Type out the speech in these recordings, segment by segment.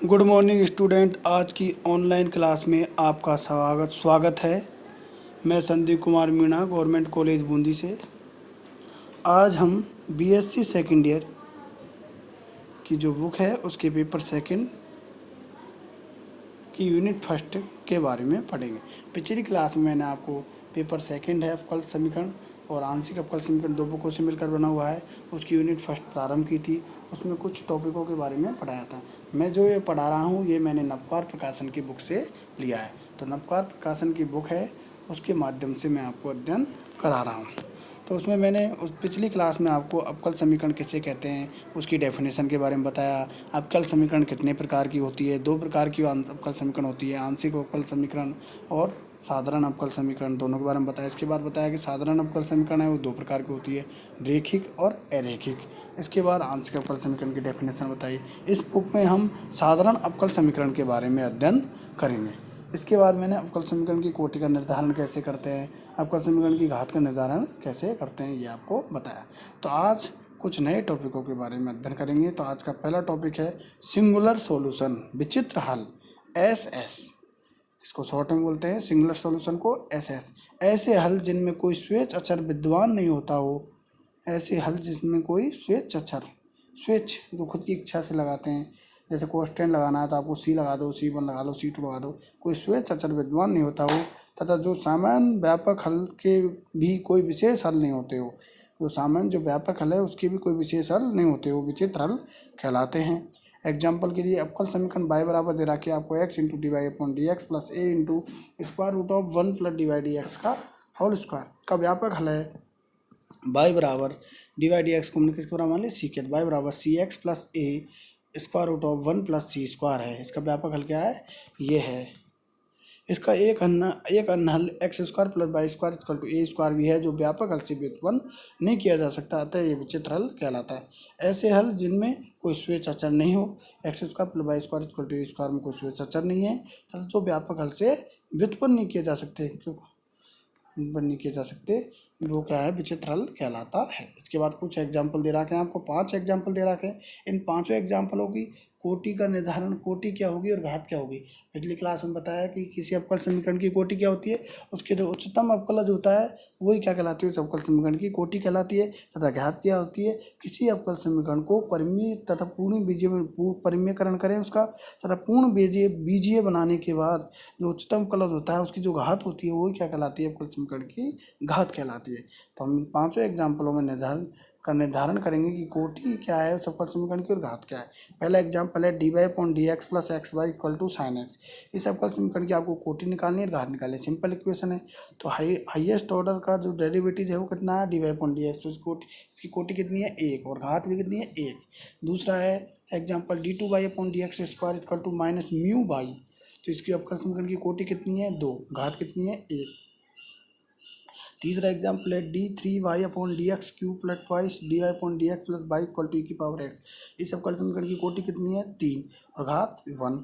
Good morning student. आज की online class में आपका स्वागत है। मैं संदीप कुमार मीणा, गवर्नमेंट कॉलेज बूंदी से। आज हम बीएससी सेकेंड ईयर की जो बुक है उसके पेपर सेकंड की यूनिट फर्स्ट के बारे में पढ़ेंगे। पिछली क्लास में मैंने आपको पेपर सेकंड है अवकल समीकरण और आंशिक अवकल समीकरण दो बुकों से मिलकर बना हुआ है, उसकी यूनिट फर्स्ट प्रारंभ की थी। उसमें कुछ टॉपिकों के बारे में पढ़ाया था। मैं जो ये पढ़ा रहा हूँ ये मैंने नवकार प्रकाशन की बुक से लिया है। तो नवकार प्रकाशन की बुक है, उसके माध्यम से मैं आपको अध्ययन करा रहा हूँ। तो उसमें मैंने उस पिछली क्लास में आपको अवकल समीकरण किसे कहते हैं उसकी डेफिनेशन के बारे में बताया। अवकल समीकरण कितने प्रकार की होती है, दो प्रकार की अवकल समीकरण होती है, आंशिक अवकल समीकरण और साधारण अवकल समीकरण, दोनों के बारे में बताया। इसके बाद बताया कि साधारण अवकल समीकरण है वो दो प्रकार की होती है, रेखिक और अरेखिक। इसके बाद आंशिक अवकल समीकरण की डेफिनेशन बताई। इस बुक में हम साधारण अवकल समीकरण के बारे में अध्ययन करेंगे। इसके बाद मैंने अवकल समीकरण की कोटि का निर्धारण कैसे करते हैं, अवकल समीकरण की घात का निर्धारण कैसे करते हैं, ये आपको बताया। तो आज कुछ नए टॉपिकों के बारे में अध्ययन करेंगे। तो आज का पहला टॉपिक है सिंगुलर सॉल्यूशन, विचित्र हल, एस एस। इसको शॉर्ट में बोलते हैं सिंगुलर सॉल्यूशन को एस एस। ऐसे हल जिनमें कोई स्वेच्छ अचर विद्यमान नहीं होता हो, ऐसे हल जिसमें कोई स्वेच्छ अचर, स्वेच्छ जो खुद की इच्छा से लगाते हैं, जैसे कोष्टेंट लगाना है तो आपको सी लगा दो, C1 लगा लो, C2 लगा दो, कोई स्वेच्छ अचर विद्यमान नहीं होता हो, तथा जो सामान्य व्यापक हल के भी कोई विशेष हल नहीं होते हो, जो सामान्य जो व्यापक हल है उसके भी कोई विशेष हल नहीं होते हो, विचित्र हल कहलाते हैं। एग्जाम्पल के लिए अवकल समीकरण y बराबर दे रखा है आपको x into D Y upon D x plus a into square root of 1 plus D y d x का होल स्क्वायर का व्यापक हल है y बराबर डी वाई डी एक्स को हमने किसके बराबर मान लिया, सी के। y बराबर C X plus A square root of 1 plus C square है। इसका व्यापक हल क्या है, ये है। इसका एक अन्य हल x square plus y square equal to a square भी है, जो व्यापक हल से व्युत्पन्न नहीं किया जा सकता, अतः ये विचित्र हल कहलाता है। ऐसे हल जिनमें कोई स्वेच्छ अचर नहीं हो, x square plus y square equal to a square में कोई स्वेच्छ अचर नहीं है तथा जो व्यापक हल से व्युत्पन्न नहीं किए जा सकते, क्यों नहीं किए जा सकते, वो क्या है, विचित्र हल कहलाता है। इसके बाद कुछ एग्जाम्पल दे रखे हैं आपको, 5 एग्जाम्पल दे रखे हैं। इन पांचों एग्जाम्पलों की कोटि का निर्धारण, कोटि क्या होगी और घात क्या होगी। पिछली क्लास में बताया कि किसी अवकल समीकरण की कोटि क्या होती है, उसके जो उच्चतम अवकलज होता है वही क्या कहलाती है, उस अवकल समीकरण की कोटि कहलाती है। तथा घात क्या होती है, किसी अवकल समीकरण को परिमेय तथा पूर्ण बीजीय परिमेयकरण करें उसका, तथा पूर्ण बीजीय बनाने के बाद जो उच्चतम अवकलज होता है उसकी जो घात होती है वही क्या कहलाती है, अवकल समीकरण की घात कहलाती है। तो हम पांचों एग्जाम्पलों में निर्धारण करेंगे कि कोटि क्या है उस अवकल समीकरण की और घात क्या है। पहला एग्जाम्पल है d Y upon D x plus x y equal to sine x. इस अवकल समीकरण की आपको कोटि निकालनी है और घात निकालनी है, सिंपल इक्वेशन है। तो हाईएस्ट ऑर्डर का जो डेरिवेटिव है वो कितना है, d Y upon D x. तो इसकी कोटि कितनी है, 1, और घात भी कितनी है, 1। दूसरा है example d two Y upon D x square equal to minus mu y. तो इसकी अवकल समीकरण की कोटि कितनी है, 2, घात कितनी है, 1। तीसरा एग्जाम्पल है D three Y upon D X cube plus twice D Y upon D x plus Y equal to E की पावर एक्स। इस अवकल समीकरण की कोटि कितनी है, 3, और घात 1।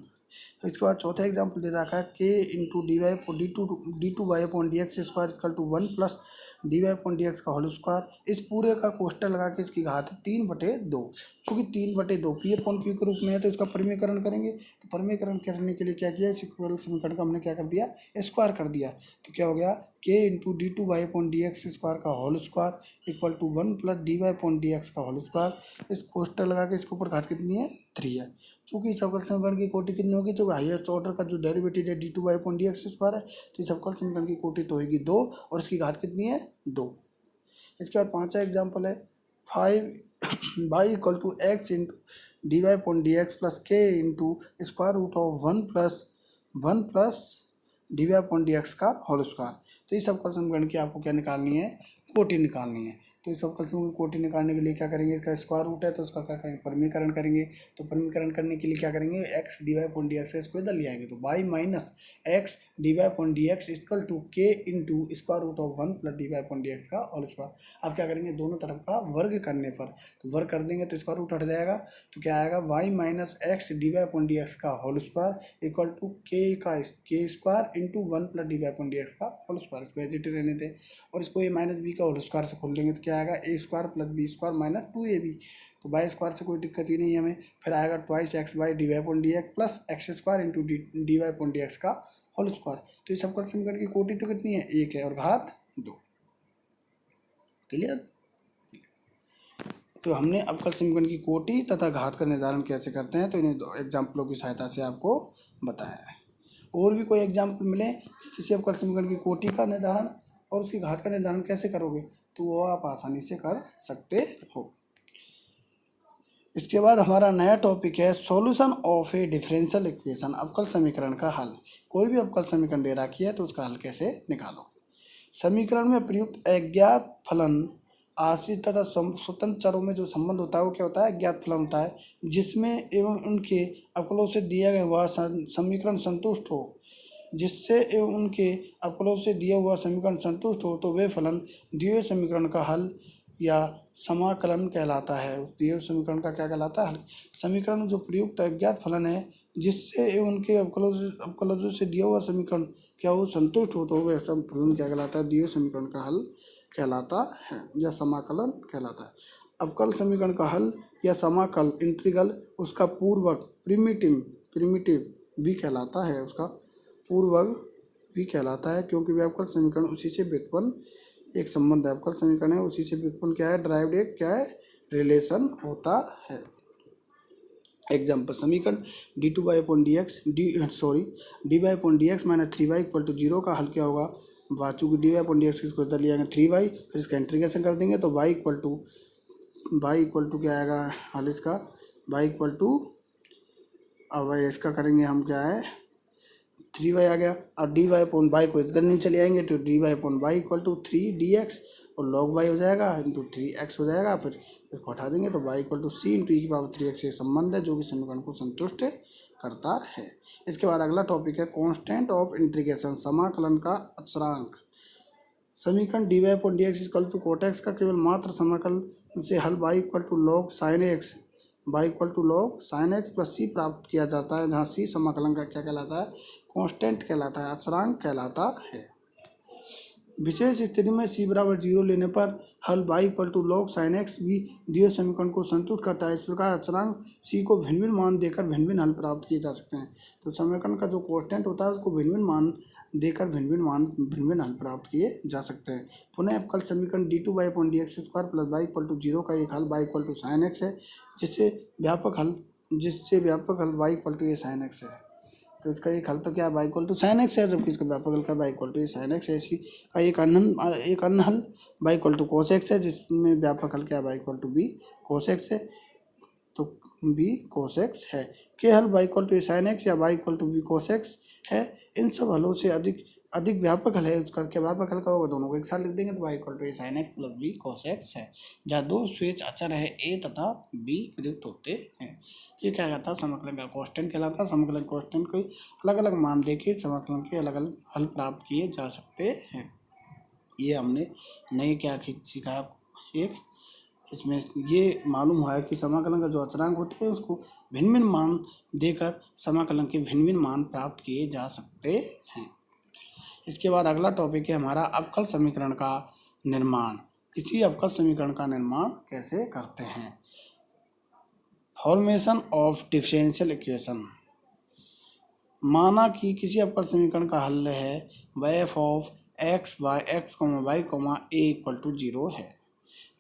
इसके बाद चौथा एग्जाम्पल दे रखा है के into D y d two Y upon D x square equal to 1 plus D Y upon D x का होल स्क्वायर। इस पूरे का कोष्टक लगा के इसकी घात है 3/2। चूँकि 3/2 पी अपॉन क्यू के रूप में है तो इसका परिमेयकरण करेंगे। तो परिमेयकरण करने के लिए क्या किया, इस इक्वल समीकरण का हमने क्या कर दिया, स्क्वायर कर दिया। तो क्या हो गया, K into D two Y upon D x square का whole square equal to 1 plus D Y upon D x का होल स्क्वायर। इस कोष्टक लगा के इसके ऊपर घात कितनी है, 3 है। चूँकि इस अवकल समीकरण की कोटि कितनी होगी, तो हाईएस्ट ऑर्डर का जो डेरिवेटिव है d two Y upon D x square है, तो इस अवकल समीकरण की कोटि तो होगी 2 और इसकी घात कितनी है, 2। इसके बाद पांचवा एग्जाम्पल है 5 Y equal to X into D Y upon D x plus K into square root of 1 plus D Y upon D x का होल स्क्वायर। तो इस अवकल समीकरण की आपको क्या निकालनी है, कोटि निकालनी है। तो इस अवकल समीकरण की कोटि निकालने के लिए क्या करेंगे, इसका स्क्वायर रूट है तो उसका क्या करेंगे, परिमेयकरण करेंगे। तो परिमेयकरण करने के लिए क्या करेंगे, X D Y upon D X इसको इधर ले आएंगे, तो Y minus x D Y upon D x equal to K into square root of 1 plus D Y upon D x का होल स्क्वायर। अब क्या करेंगे, दोनों तरफ का वर्ग करने पर, तो वर्ग कर देंगे तो स्क्वायर रूट हट जाएगा, तो क्या आएगा, y minus x D Y upon D x का whole square equal to k square into 1 plus D Y upon D x का होल स्क्वायर। इसको एज इट इज रहने दें और इसको ए माइनस बी का होल स्क्वायर से खोल लेंगे तो क्या आएगा a square plus b square minus 2ab, तो बाई स्क्वायर से कोई दिक्कत ही नहीं है हमें। फिर आएगा twice x by d Y upon D x plus x square into D Y upon D x का होल स्क्वायर। तो इस अवकल समीकरण की कोटि तो कितनी है, 1 है और घात 2। क्लियर। तो हमने अवकल समीकरण की कोटि तथा घात का निर्धारण कैसे करते हैं तो इन्हें दो एग्जाम्पलों की सहायता से आपको बताया है। और भी कोई एग्जाम्पल मिले कि किसी अवकल समीकरण की कोटि का निर्धारण और उसकी घात का निर्धारण कैसे करोगे तो वो आप आसानी से कर सकते हो। इसके बाद हमारा नया टॉपिक है solution of A differential equation, अवकल समीकरण का हल। कोई भी अवकल समीकरण दे रखी है तो उसका हल कैसे निकालो। समीकरण में प्रयुक्त अज्ञात फलन आश्रित तथा स्वतंत्र चरों में जो संबंध होता है वो क्या होता है, अज्ञात फलन होता है, जिसमें एवं उनके अवकलों से दिया गया हुआ समीकरण संतुष्ट हो, जिससे एवं उनके अवकलों से दिया हुआ समीकरण संतुष्ट हो तो वे फलन दिए हुए समीकरण का हल या समाकलन कहलाता है। उस दिए हुए समीकरण का क्या कहलाता है, हल। समीकरण जो प्रयुक्त अज्ञात फलन है जिससे एवं उनके अवकलों से दिया हुआ समीकरण क्या वो संतुष्ट हो तो वह फलन क्या कहलाता है, दिए हुए समीकरण का हल कहलाता है या समाकलन कहलाता है। अवकल समीकरण का हल या समाकल इंटीग्रल उसका पूर्वक प्रिमिटिव भी कहलाता है, उसका पूर्वक भी कहलाता है, क्योंकि वे अवकल समीकरण उसी से व्युत्पन्न एक संबंध है। अवकल समीकरण है उसी से व्युत्पन्न क्या है, ड्राइव्ड एक क्या है, रिलेशन होता है। एग्जाम्पल समीकरण d Y upon d upon D x minus 3y equal to 0 का हल क्या होगा, चूँकि d Y upon D x किसको इधर लिया जाएगा 3y, फिर इसका इंटीग्रेशन कर देंगे तो y इक्वल टू क्या आएगा हल इसका, y इक्वल टू अब इसका करेंगे हम क्या है 3y आ गया और डी वाई अपॉन वाई को इधर नहीं चले आएंगे तो d Y upon y equal to 3dx और log y हो जाएगा इंटू 3x हो जाएगा, फिर इसको हटा देंगे तो y equal to c into e की पावर 3x से संबंध है जो कि समीकरण को संतुष्ट करता है। इसके बाद अगला टॉपिक है कांस्टेंट ऑफ इंटीग्रेशन, समाकलन का अचरांक। समीकरण d Y upon D x equal to cot x का केवल मात्र समाकल से हल y equal to log sine x plus c प्राप्त किया जाता है, जहाँ सी समाकलन का क्या कहलाता है, कांस्टेंट कहलाता है, अचरांक कहलाता है। विशेष स्थिति में c बराबर 0 लेने पर हल y equal to log sine x भी दिए समीकरण को संतुष्ट करता है। इस प्रकार अचरांक c को भिन्न भिन्न मान देकर भिन्न भिन्न हल प्राप्त किए जा सकते हैं। तो समीकरण का जो कांस्टेंट होता है उसको भिन्न भिन्न मान देकर भिन्न भिन्न हल प्राप्त किए जा सकते हैं। पुनः अवकल समीकरण d two Y upon D x square plus Y equal to 0 का एक हल y equal to sine x है, जिससे व्यापक हल y इक्वल टू ये साइन एक्स है। तो इसका एक हल तो क्या है, y equal to sine x है, जबकि इसका व्यापक हल का y equal to sine x है। इसी का एक अन्य हल y equal to cos x है, जिसमें व्यापक हल क्या है, y equal to b cos x है, तो बी कोस एक्स है। के हल y equal to sine x या y equal to b cos x है। इन सब हलों से अधिक व्यापक हल है, उसका क्या व्यापक हल का होगा, दोनों को एक साथ लिख देंगे तो y equal to sine x plus b cos x है, जहाँ दो स्वेच्छ अचर है a तथा b प्रयुक्त होते हैं। ये क्या कहता है, समाकलन का कांस्टेंट कहलाता है। समाकलन कांस्टेंट को अलग अलग मान देके समाकलन के अलग अलग हल प्राप्त किए जा सकते हैं। ये हमने नए क्या सीखा, एक इसमें ये मालूम हुआ है कि समाकलन का जो अचरांक होते हैं उसको भिन्न भिन्न मान देकर समाकलन के भिन्न भिन्न मान प्राप्त किए जा सकते हैं। इसके बाद अगला टॉपिक है हमारा अवकल समीकरण का निर्माण। किसी अवकल समीकरण का निर्माण कैसे करते हैं। Formation of differential equation. माना कि किसी अवकल समीकरण का हल है f of x by x y a equal to 0 है।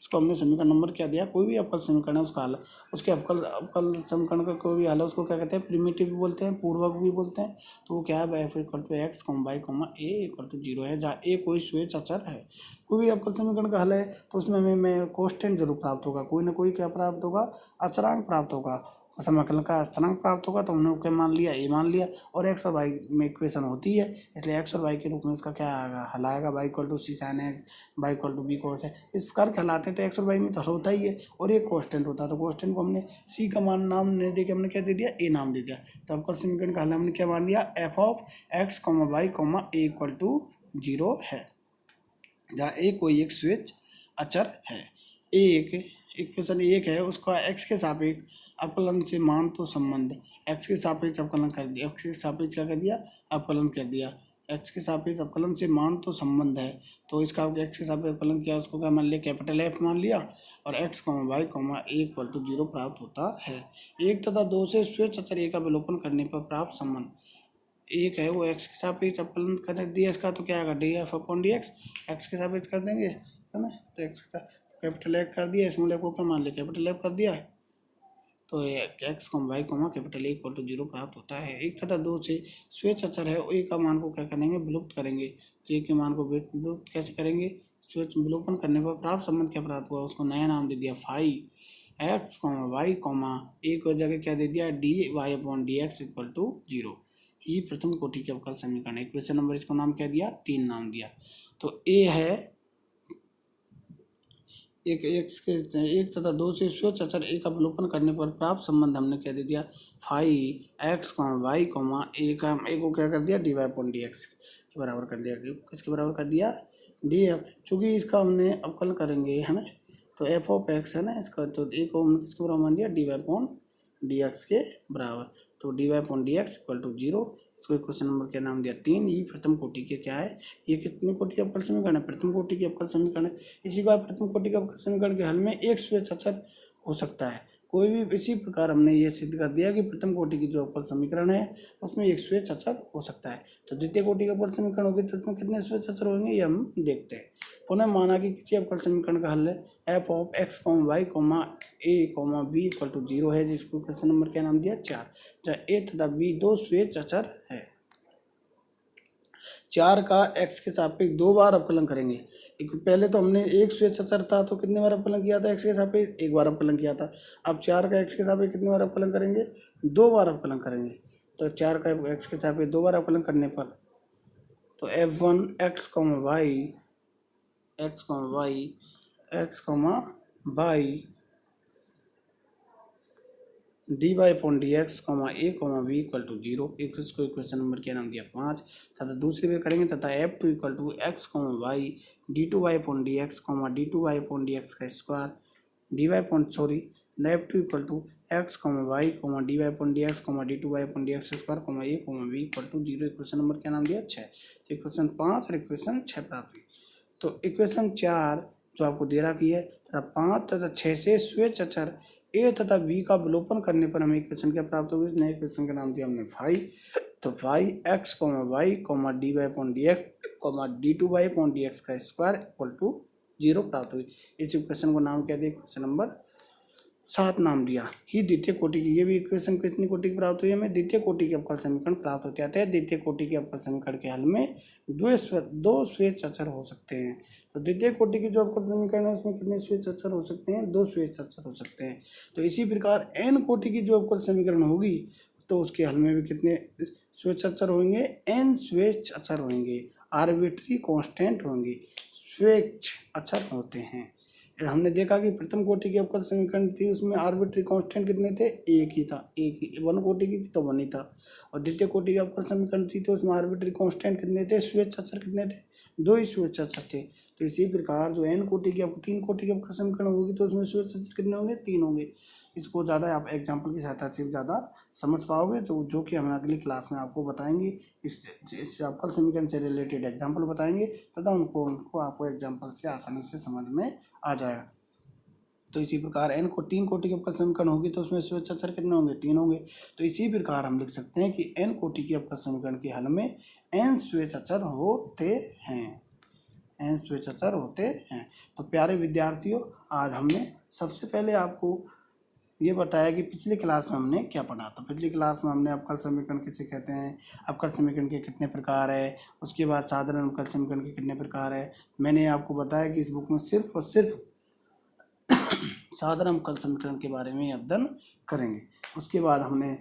इसको हमने समीकरण नंबर क्या दिया, कोई भी अवकल समीकरण है उसका हल, उसके अवकल समीकरण का कोई भी हल है उसको क्या कहते हैं, प्रिमिटिव भी बोलते हैं, पूर्वक भी बोलते हैं। तो वो क्या है, f equal to x y a equal to 0 है, जहाँ a कोई स्वेच्छ अचर है। कोई भी अवकल समीकरण का हल है तो उसमें हमें कांस्टेंट जरूर प्राप्त होगा, कोई ना कोई क्या प्राप्त होगा, अचरांक प्राप्त होगा। समाकलन का अचरांक प्राप्त होगा तो हमने क्या मान लिया, a मान लिया, और x और y में इक्वेशन होती है इसलिए x और y के रूप में इसका क्या आएगा, हल आएगा y equal to c sine x y equal to b cos है। इस प्रकार के हलाते हैं तो x और y में तो हल होता ही है, और एक कांस्टेंट होता है। तो कांस्टेंट को हमने c का मान नाम नहीं दे के हमने क्या दे दिया, a नाम दे दिया। तो अवकल समीकरण का हल हमने क्या मान लिया, f of x y a equal to 0 है, जहाँ a कोई एक स्वेच्छ अचर है। एक इक्वेशन एक है उसका x के सापेक्ष अवकलन से मान तो संबंध, x के सापेक्ष अवकलन कर दिया, x के सापेक्ष क्या कर दिया, अवकलन कर दिया। एक्स के सापेक्ष अवकलन से मान तो संबंध है, तो इसका एक्स के सापेक्ष अवकलन किया, उसको क्या मान लिया, कैपिटल एफ मान लिया, और x y a equal to 0 प्राप्त होता है। एक तथा दो से स्वेच्छ अचर ए का विलोपन करने पर प्राप्त संबंध, एक है वो एक्स के सापेक्ष अवकलन कर दिया इसका, तो क्या आएगा D F upon D x के सापेक्ष कर देंगे, है ना, तो एक्स के साथ कैपिटल एफ कर दिया, स्मॉल एफ को क्या मान लिया, कैपिटल एफ कर दिया, तो x y capital a equal to 0 प्राप्त होता है। एक तथा दो से स्वेच्छ अचर है, ए का मान को क्या करेंगे, विलुप्त करेंगे, तो ए के मान को विलुप्त कैसे करेंगे, स्वेच्छ विलोपन करने पर प्राप्त संबंध क्या प्राप्त हुआ, उसको नया नाम दे दिया फाई एक्स वाई ए को जगह क्या दे दिया, d Y upon D x equal to 0। ये प्रथम कोटि के अवकल समीकरण है। क्वेश्चन नंबर इसको नाम क्या दिया, 3 नाम दिया। तो ए है एक तथा दो से स्वेच्छ अचर ए का विलोपन करने पर प्राप्त संबंध हमने क्या दे दिया, फाई एक्स वाई ए को क्या कर दिया, d Y upon D x के बराबर कर दिया, किसके बराबर कर दिया, डी एफ, चूँकि इसका हमने अवकल करेंगे, है ना, तो एफ ऑफ एक्स है ना इसका, तो ए को हमने किसके बराबर मान दिया, d Y upon D x के बराबर, तो d Y upon D x equal to 0। इसको क्वेश्चन नंबर क्या नाम दिया, 3। ये प्रथम कोटि के क्या है, ये कितनी कोटि के अवकल समीकरण है, प्रथम कोटि के अवकल समीकरण है। इसी बार प्रथम कोटि के अवकल समीकरण के हल में एक स्वेच्छ अचर हो सकता है कोई भी। इसी प्रकार हमने ये सिद्ध कर दिया कि प्रथम कोटि की जो अवकल समीकरण है उसमें एक स्वेच्छ अचर हो सकता है। तो द्वितीय कोटि का अवकल समीकरण होगी तो उसमें कितने स्वेच्छ अचर होंगे, ये हम देखते हैं। पुनः माना कि किसी अवकल समीकरण का हल है f of x y a b equal to 0 है, जिसको क्वेश्चन नंबर क्या नाम दिया, 4, जहाँ ए तथा बी दो स्वेच्छ अचर है। 4 का एक्स के सापेक्ष 2 बार अवकलन करेंगे। पहले तो हमने एक स्वेच्छ अचर था तो कितने बार अवकलन किया था, एक्स के सापेक्ष 1 बार अवकलन किया था। अब 4 का एक्स के सापेक्ष कितने बार अवकलन करेंगे, 2 बार अवकलन करेंगे। तो 4 का एक्स के सापेक्ष 2 बार अवकलन करने पर तो f1 x y d Y upon D x a b equal to 0, इसको क्वेश्चन नंबर क्या नाम दिया, 5। तथा दूसरी बार करेंगे तथा f2 equal to x y d two Y upon D x upon D x का square d Y upon f2 equal to x y d Y upon d two Y upon D x square a b equal to 0। Equation number क्या नाम दिया, 6। तो equation 5 और equation 6 प्राप्त हुई। तो equation 4 जो आपको दे रखी है तथा 5 तथा 6 से स्वेच्छ अचर ए तथा बी का विलोपन करने पर हमें इक्वेशन क्या प्राप्त होगी, नए इक्वेशन का नाम दिया हमने फाई। तो phi x y d Y upon D x d two Y upon D x का स्क्वायर इक्वल टू 0 प्राप्त हुई। इस इक्वेशन को नाम क्या दिया, क्वेश्चन नंबर 7 नाम दिया। ही द्वितीय कोटि की, ये भी इक्वेशन कितनी कोटि की प्राप्त हुई, हमें द्वितीय कोटि के अवकल समीकरण प्राप्त होते आते हैं। द्वितीय कोटि के अवकल समीकरण के हल में दो स्वेच्छ अचर हो सकते हैं। तो द्वितीय कोटि की जो अवकल समीकरण है उसमें कितने स्वेच्छ अचर हो सकते हैं, 2 स्वेच्छ अचर हो सकते हैं। तो इसी प्रकार एन कोटि की जो अवकल समीकरण होगी तो उसके हल में भी कितने स्वेच्छ अचर होंगे, एन स्वेच्छ अचर होंगे, आर्बिट्री कांस्टेंट होंगे, स्वेच्छ अचर होते हैं। हमने देखा कि प्रथम कोटि की अवकल समीकरण थी उसमें आर्बिट्री कांस्टेंट कितने थे, एक ही था, एक ही। 1 कोटि की थी तो 1 ही था। और द्वितीय कोटि की अवकल समीकरण थी तो उसमें आर्बिट्री कांस्टेंट कितने थे, स्वेच्छ अचर कितने थे, 2 ही स्वेच्छ अचर थे। तो इसी प्रकार जो एन कोटि की 3 कोटि की अवकल समीकरण होगी तो उसमें स्वेच्छ अचर कितने होंगे, 3 होंगे। इसको ज़्यादा आप एग्जाम्पल की सहायता से ज़्यादा समझ पाओगे, तो जो कि हम अगली क्लास में आपको बताएंगे। इस अवकल समीकरण से रिलेटेड एग्जाम्पल बताएंगे तथा उनको आपको एग्जाम्पल से आसानी से समझ में आ जाएगा। तो इसी प्रकार एन को 3 कोटि के अवकल समीकरण होगी तो उसमें स्वेच्छ अचर कितने होंगे, 3 होंगे। तो इसी प्रकार हम लिख सकते हैं कि एन कोटि के अवकल समीकरण के हल में एन स्वेच्छ अचर होते हैं, एन स्वेच्छ अचर होते हैं। तो प्यारे विद्यार्थियों, आज हमने सबसे पहले आपको ये बताया कि पिछली क्लास में हमने क्या पढ़ा। तो पिछली क्लास में हमने अवकल समीकरण किसे कहते हैं, अवकल समीकरण के कितने प्रकार है, उसके बाद साधारण अवकल समीकरण के कितने प्रकार है। मैंने आपको बताया कि इस बुक में सिर्फ और सिर्फ साधारण अवकल समीकरण के बारे में अध्ययन करेंगे। उसके बाद हमने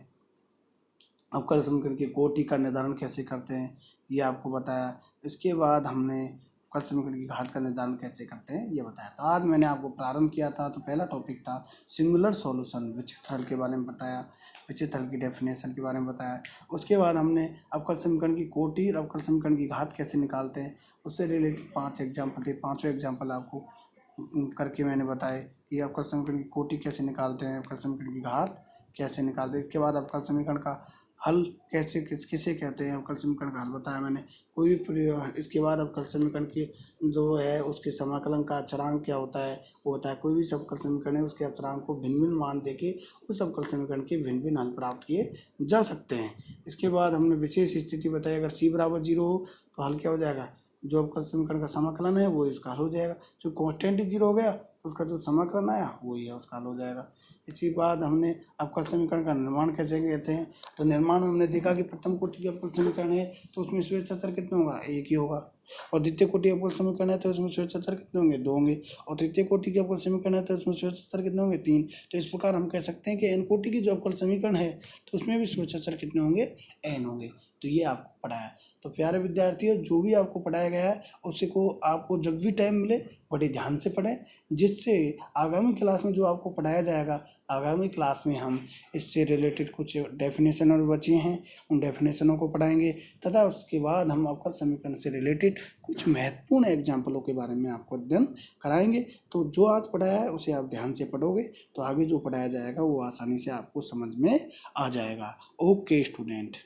अवकल समीकरण की कोटि का निर्धारण कैसे करते हैं ये आपको बताया। इसके बाद हमने अवकल समीकरण की घात का निर्धारण कैसे करते हैं ये बताया। तो आज मैंने आपको प्रारंभ किया था, तो पहला टॉपिक था सिंगुलर सॉल्यूशन, विचित्र हल के बारे में बताया, विचित्र हल की डेफिनेशन के बारे में बताया। उसके बाद हमने अवकल समीकरण की कोटि और अवकल समीकरण की घात कैसे निकालते हैं उससे रिलेटेड 5 एग्जाम्पल थे। 5 एग्जाम्पल आपको करके मैंने बताए कि अवकल समीकरण की कोटि कैसे निकालते हैं, अवकल समीकरण की घात कैसे निकालते हैं। इसके बाद अवकल समीकरण का हल कैसे किसे कहते हैं, अवकल समीकरण का हल बताया मैंने। कोई भी इसके बाद अवकल समीकरण की जो है उसके समाकलन का अचरांक क्या होता है वो होता है। कोई भी अवकल समीकरण है उसके अचरांक को भिन्न भिन्न मान देके उस अवकल समीकरण के भिन्न भिन्न हल प्राप्त किए जा सकते हैं। इसके बाद हमने विशेष स्थिति बताई, अगर c बराबर 0 हो तो हल क्या हो जाएगा, जो अवकल समीकरण का समाकलन है वो उसका हल हो जाएगा। जो कांस्टेंट ही 0 हो गया तो उसका जो समाकलन आया वही है उसका हल हो जाएगा। इसी बाद हमने अवकल समीकरण का निर्माण कैसे कहते हैं, तो निर्माण में हमने देखा कि प्रथम कोटि के अवकल समीकरण है तो उसमें स्वेच्छाचार कितने होगा, एक ही होगा। और द्वितीय कोटि अवकल समीकरण है तो उसमें स्वेच्छाचार कितने होंगे, दो होंगे। और तृतीय कोटि के अवकल समीकरण है तो उसमें स्वेच्छाचार कितने होंगे, तीन। तो इस प्रकार हम कह सकते हैं कि एन कोटि की जो अवकल समीकरण है तो उसमें भी स्वेच्छाचार कितने होंगे, एन होंगे। तो ये आपको पढ़ा है। तो प्यारे विद्यार्थियों, जो भी आपको पढ़ाया गया है उसी को आपको जब भी टाइम मिले बड़े ध्यान से पढ़ें, जिससे आगामी क्लास में जो आपको पढ़ाया जाएगा, आगामी क्लास में हम इससे रिलेटेड कुछ डेफिनेशन और बचे हैं उन डेफिनेशनों को पढ़ाएंगे, तथा उसके बाद हम अवकल समीकरण से रिलेटेड कुछ महत्वपूर्ण एग्जाम्पलों के बारे में आपको अध्ययन कराएंगे। तो जो आज पढ़ाया है उसे आप ध्यान से पढ़ोगे तो आगे जो पढ़ाया जाएगा वो आसानी से आपको समझ में आ जाएगा। Okay student.